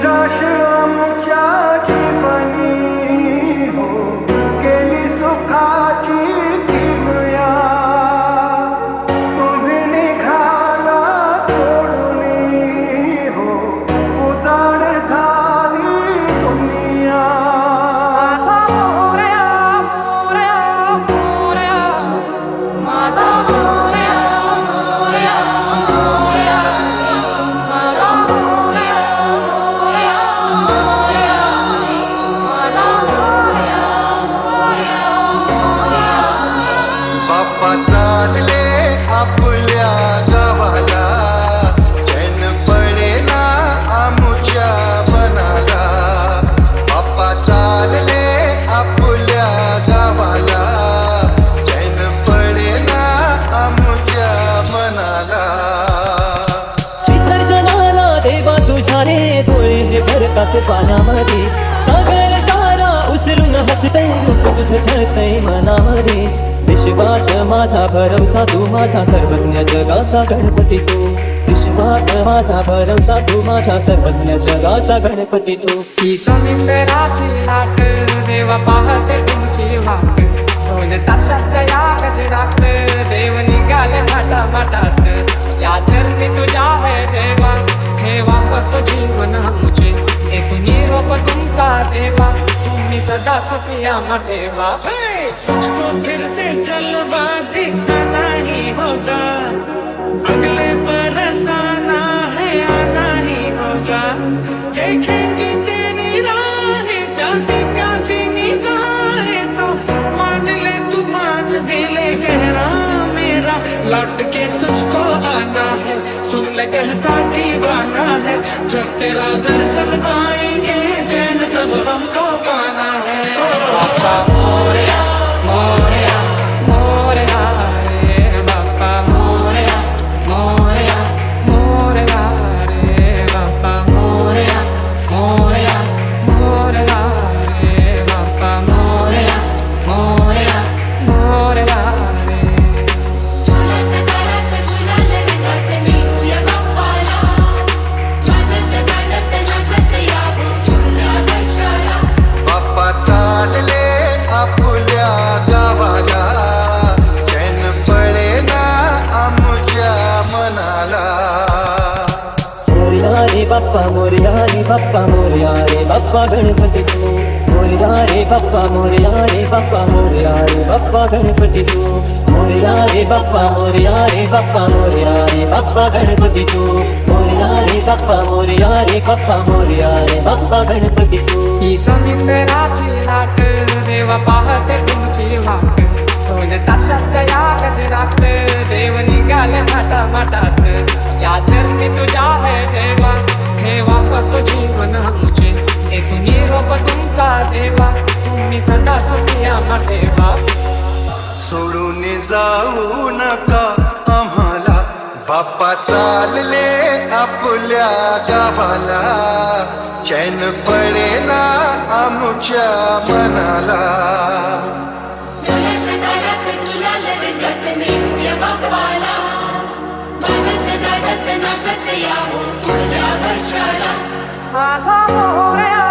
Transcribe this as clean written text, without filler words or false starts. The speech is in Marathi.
यश आमच्या जीवनी हो गेली सुखाची किमया तुम्ही निघाला सोडून हो उजाड झाली दुनिया माझा मोरया मोरया मोरया माझा मोरया मोरया मोरया माझा मोरया मोरया मोरया बाप्पा चालले आपल्या गावाला चैन पडेना आमुच्या मनाला बाप्पा चालले आपल्या गावाला चैन पडेना आमुच्या मनाला विसर्जनाला देवा तुझ्या रे डोळे हे भरतात पानामध्ये सागर सारा उसरून हसतय रूप तुझं छळतय मनामध्ये विश्वास माझा भरवसा तू माझा सर्वज्ञ जगाचा गणपती तू विश्वास माझा भरवसा तू माझा सर्वज्ञ जगाचा गणपती तू ही समुद्राची लाट देवा पाहते तुमची वाट ढोल ताशाच्या या गजरात देव निघाले माटा माटात या चरणी तुझ्या है देवा ठेवा तो जीवन मुझे एक निरोप तुमचा देवा तुम्ही सदा सुखिया ठेवा मुझको फिर से जलवा दिखाना ही होगा अगले बरस आना है आना ही होगा देखेंगे तेरी राहें प्यासी प्यासी निगाहें तो मान ले तू मान भी ले गहरा मेरा लौट के तुझको आना है सुन ले कहता दीवाना है जब तेरा दर्शन पाएंगे चैन तब हमको पाना है बाप्पा मोरया मोरया मोरया रे बाप्पा मोरया मोरया मोरया रे बाप्पा मोरया मोरया मोरया रे बाप्पा मोरया मोरया मोरया रे झुलत गाडत झुलाल रंगात नेऊया बाप्पाला वाजत गाजत नाचत यावं फुल्या वर्षाला बाप्पा चालले आपल्या गावाला चैन पडेना आमुच्या मनाला मोरया रे बाप्पा मोरया रे बाप्पा मोरया रे बाप्पा गणपती तू मोरया रे बाप्पा मोरया रे बाप्पा मोरया रे बाप्पा गणपती तू मोरया रे बाप्पा मोरया रे बाप्पा मोरया रे बाप्पा गणपती तू मोरया रे बाप्पा मोरया रे बाप्पा मोरया रे बाप्पा गणपती तू ही समुद्राची लाट देवा पाहते तुमची वाट ढोल ताशाच्या या गजरात देव निघाले माटा माटात या चरणी तुझ्या है देवा ठेवा तो जीवन मुझे एक निरोप तुमचा देवा तुम्ही सदा सुखिया ठेवा सोडून जाऊ नका आम्हाला बाप्पा चालले आपल्या गावाला चैन पडेना आमुच्या मनाला झुलत गाडत झुलाल रंगात नेऊया बाप्पाला वाजत गाजत नाचत यावं फुल्या वर्षाला माझा मोरया